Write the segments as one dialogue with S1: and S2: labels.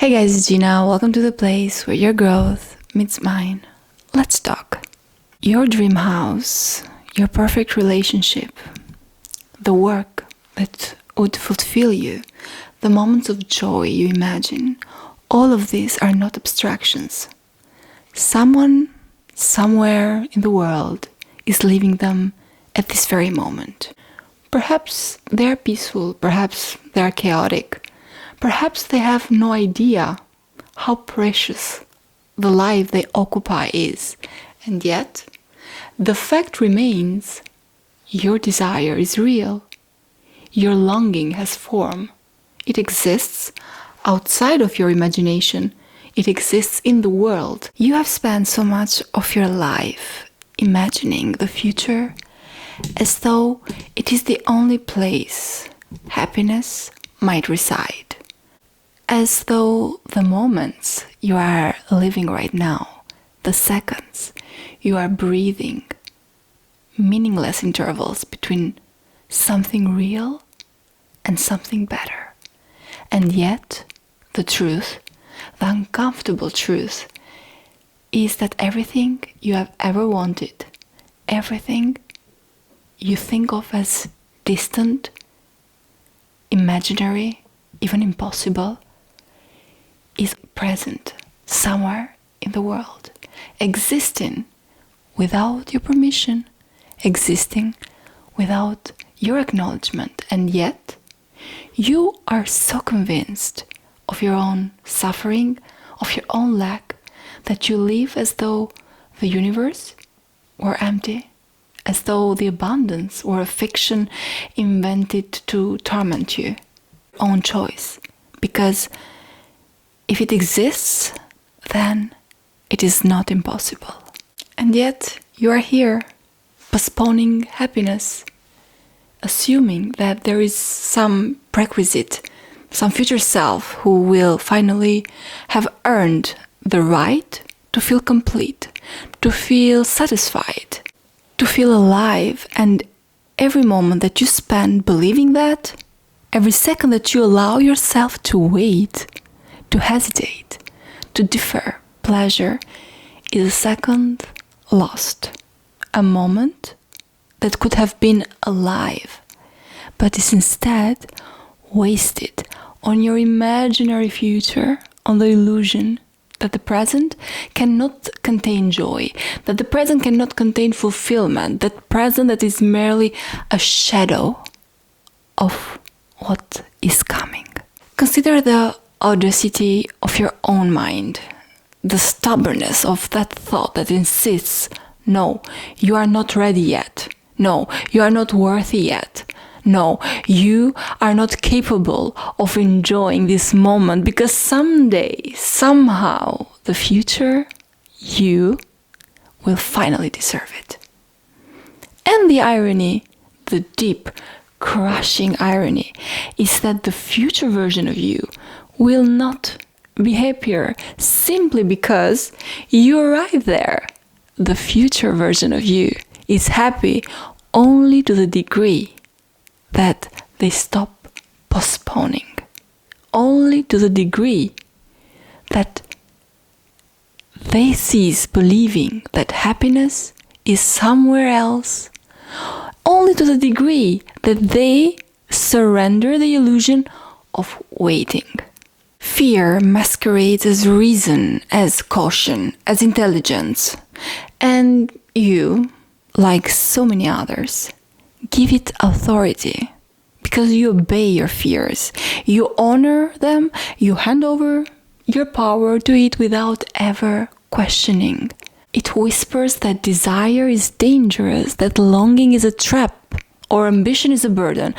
S1: Hey guys, it's Gina. Welcome to the place where your growth meets mine. Let's talk. Your dream house, your perfect relationship, the work that would fulfill you, the moments of joy you imagine, all of these are not abstractions. Someone, somewhere in the world, is living them at this very moment. Perhaps they are peaceful, perhaps they are chaotic. Perhaps they have no idea how precious the life they occupy is. And yet, the fact remains, your desire is real. Your longing has form. It exists outside of your imagination. It exists in the world. You have spent so much of your life imagining the future as though it is the only place happiness might reside. As though the moments you are living right now, the seconds you are breathing, meaningless intervals between something real and something better. And yet, the truth, the uncomfortable truth, is that everything you have ever wanted, everything you think of as distant, imaginary, even impossible, is present somewhere in the world, existing without your permission, existing without your acknowledgement. And yet, you are so convinced of your own suffering, of your own lack, that you live as though the universe were empty, as though the abundance were a fiction invented to torment you. Own choice. Because if it exists, then it is not impossible. And yet, you are here, postponing happiness, assuming that there is some prerequisite, some future self who will finally have earned the right to feel complete, to feel satisfied, to feel alive. And every moment that you spend believing that, every second that you allow yourself to wait, to hesitate, to defer pleasure, is a second lost. A moment that could have been alive, but is instead wasted on your imaginary future, on the illusion that the present cannot contain joy, that the present cannot contain fulfillment, that present that is merely a shadow of what is coming. Consider the audacity of your own mind, the stubbornness of that thought that insists, no, you are not ready yet. No, you are not worthy yet. No, you are not capable of enjoying this moment because someday, somehow, the future, you will finally deserve it. And the irony, the deep, crushing irony, is that the future version of you will not be happier simply because you arrived there. The future version of you is happy only to the degree that they stop postponing, only to the degree that they cease believing that happiness is somewhere else, only to the degree that they surrender the illusion of waiting. Fear masquerades as reason, as caution, as intelligence, and you, like so many others, give it authority because you obey your fears, you honor them, you hand over your power to it without ever questioning. It whispers that desire is dangerous, that longing is a trap, or ambition is a burden,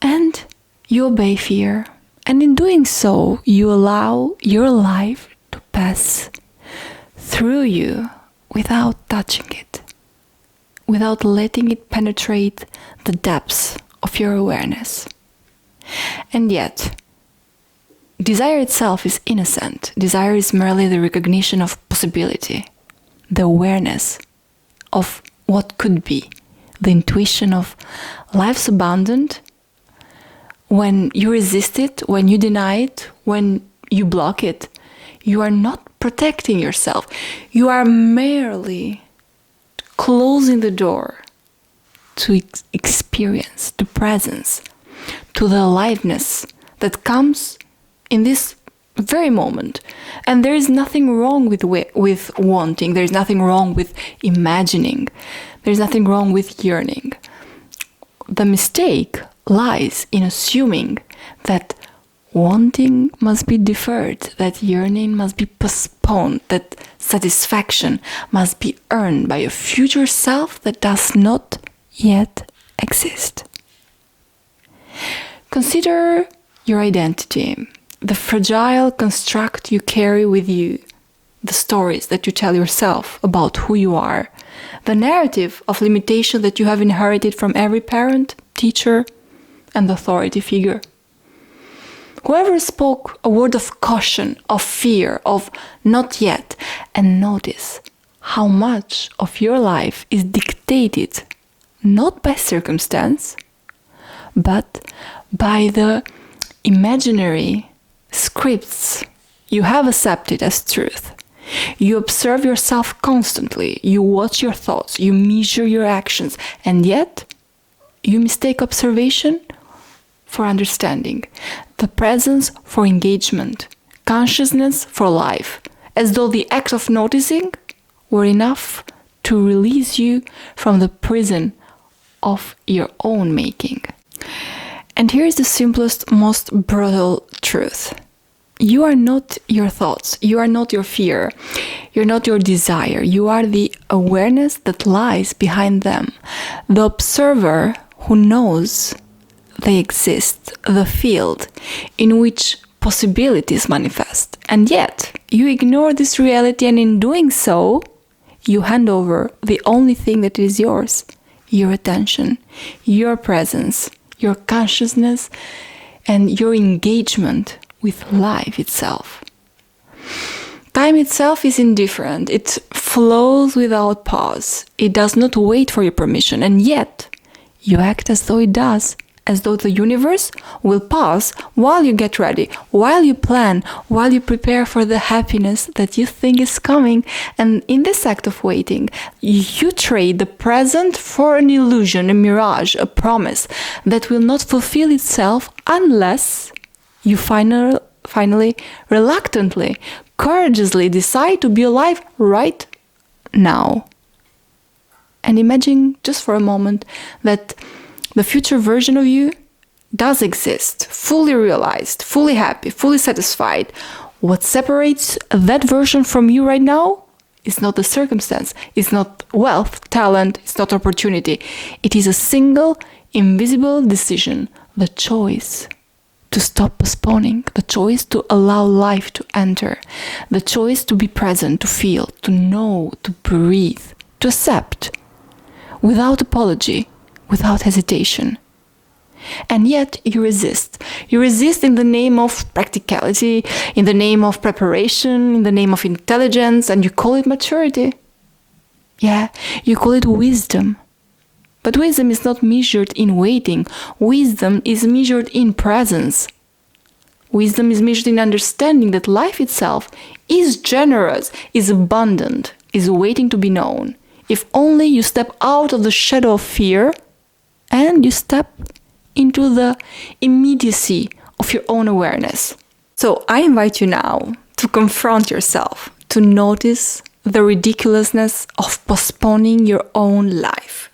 S1: and you obey fear. And in doing so, you allow your life to pass through you without touching it, without letting it penetrate the depths of your awareness. And yet, desire itself is innocent. Desire is merely the recognition of possibility, the awareness of what could be, the intuition of life's abundant. When you resist it, when you deny it, when you block it, you are not protecting yourself. You are merely closing the door to experience the presence, to the aliveness that comes in this very moment. And there is nothing wrong with wanting. There is nothing wrong with imagining. There is nothing wrong with yearning. The mistake lies in assuming that wanting must be deferred, that yearning must be postponed, that satisfaction must be earned by a future self that does not yet exist. Consider your identity, the fragile construct you carry with you, the stories that you tell yourself about who you are, the narrative of limitation that you have inherited from every parent, teacher, and authority figure. Whoever spoke a word of caution, of fear, of not yet, and notice how much of your life is dictated not by circumstance, but by the imaginary scripts you have accepted as truth. You observe yourself constantly, you watch your thoughts, you measure your actions, and yet you mistake observation for understanding, the presence for engagement, consciousness for life, as though the act of noticing were enough to release you from the prison of your own making. And here is the simplest, most brutal truth. You are not your thoughts, you are not your fear, you're not your desire, you are the awareness that lies behind them, the observer who knows they exist, the field in which possibilities manifest. And yet, you ignore this reality, and in doing so, you hand over the only thing that is yours, your attention, your presence, your consciousness, and your engagement with life itself. Time itself is indifferent. It flows without pause. It does not wait for your permission, and yet you act as though it does, as though the universe will pause while you get ready, while you plan, while you prepare for the happiness that you think is coming. And in this act of waiting, you trade the present for an illusion, a mirage, a promise that will not fulfill itself unless you finally, reluctantly, courageously decide to be alive right now. And imagine just for a moment that the future version of you does exist, fully realized, fully happy, fully satisfied. What separates that version from you right now is not the circumstance, it's not wealth, talent, it's not opportunity. It is a single, invisible decision, the choice to stop postponing, the choice to allow life to enter, the choice to be present, to feel, to know, to breathe, to accept, without apology, without hesitation. And yet you resist. You resist in the name of practicality, in the name of preparation, in the name of intelligence, and you call it maturity. Yeah, you call it wisdom. But wisdom is not measured in waiting. Wisdom is measured in presence. Wisdom is measured in understanding that life itself is generous, is abundant, is waiting to be known. If only you step out of the shadow of fear and you step into the immediacy of your own awareness. So I invite you now to confront yourself, to notice the ridiculousness of postponing your own life,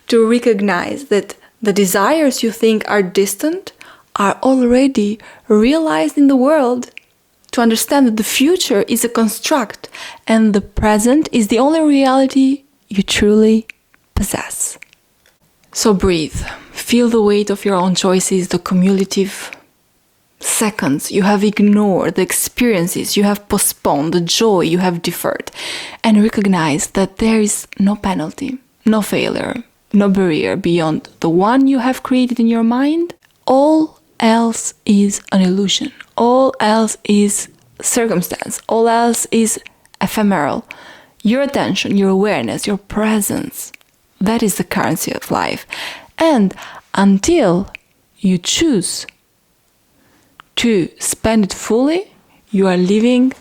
S1: to recognize that the desires you think are distant are already realized in the world, to understand that the future is a construct and the present is the only reality you truly possess. So breathe, feel the weight of your own choices, the cumulative seconds you have ignored, the experiences you have postponed, the joy you have deferred, and recognize that there is no penalty, no failure, no barrier beyond the one you have created in your mind. All else is an illusion. All else is circumstance. All else is ephemeral. Your attention, your awareness, your presence, that is the currency of life. And until you choose to spend it fully, you are living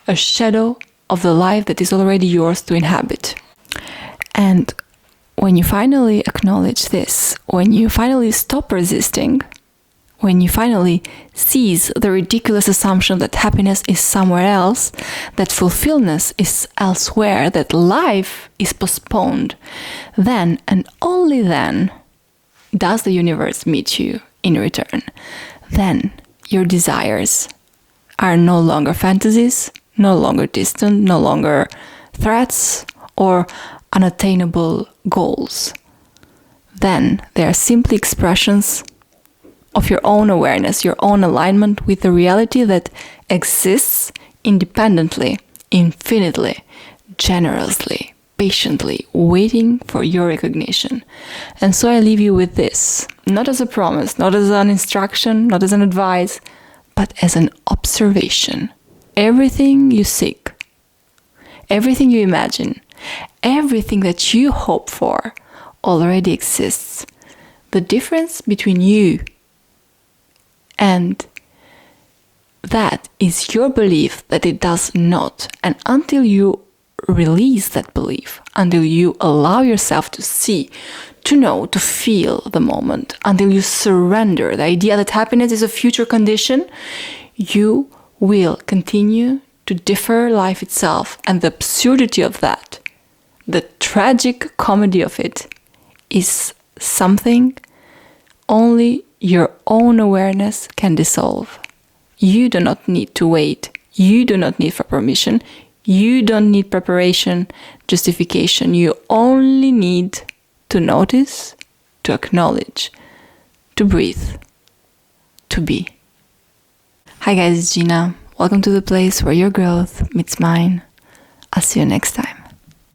S1: a shadow of the life that is already yours to inhabit. And when you finally acknowledge this, when you finally stop resisting, when you finally seize the ridiculous assumption that happiness is somewhere else, that fulfillment is elsewhere, that life is postponed, then and only then does the universe meet you in return. Then your desires are no longer fantasies, no longer distant, no longer threats or unattainable goals. Then they are simply expressions of your own awareness, your own alignment with the reality that exists independently, infinitely, generously, patiently, waiting for your recognition. And so I leave you with this, not as a promise, not as an instruction, not as an advice, but as an observation. Everything you seek, everything you imagine, everything that you hope for already exists. The difference between you and that is your belief that it does not. And until you release that belief, until you allow yourself to see, to know, to feel the moment, until you surrender the idea that happiness is a future condition, you will continue to defer life itself. And the absurdity of that, the tragic comedy of it, is something only your own awareness can dissolve. You do not need to wait. You do not need for permission. You don't need preparation, justification. You only need to notice, to acknowledge, to breathe, to be. Hi guys, it's Gina. Welcome to the place where your growth meets mine. I'll see you next time.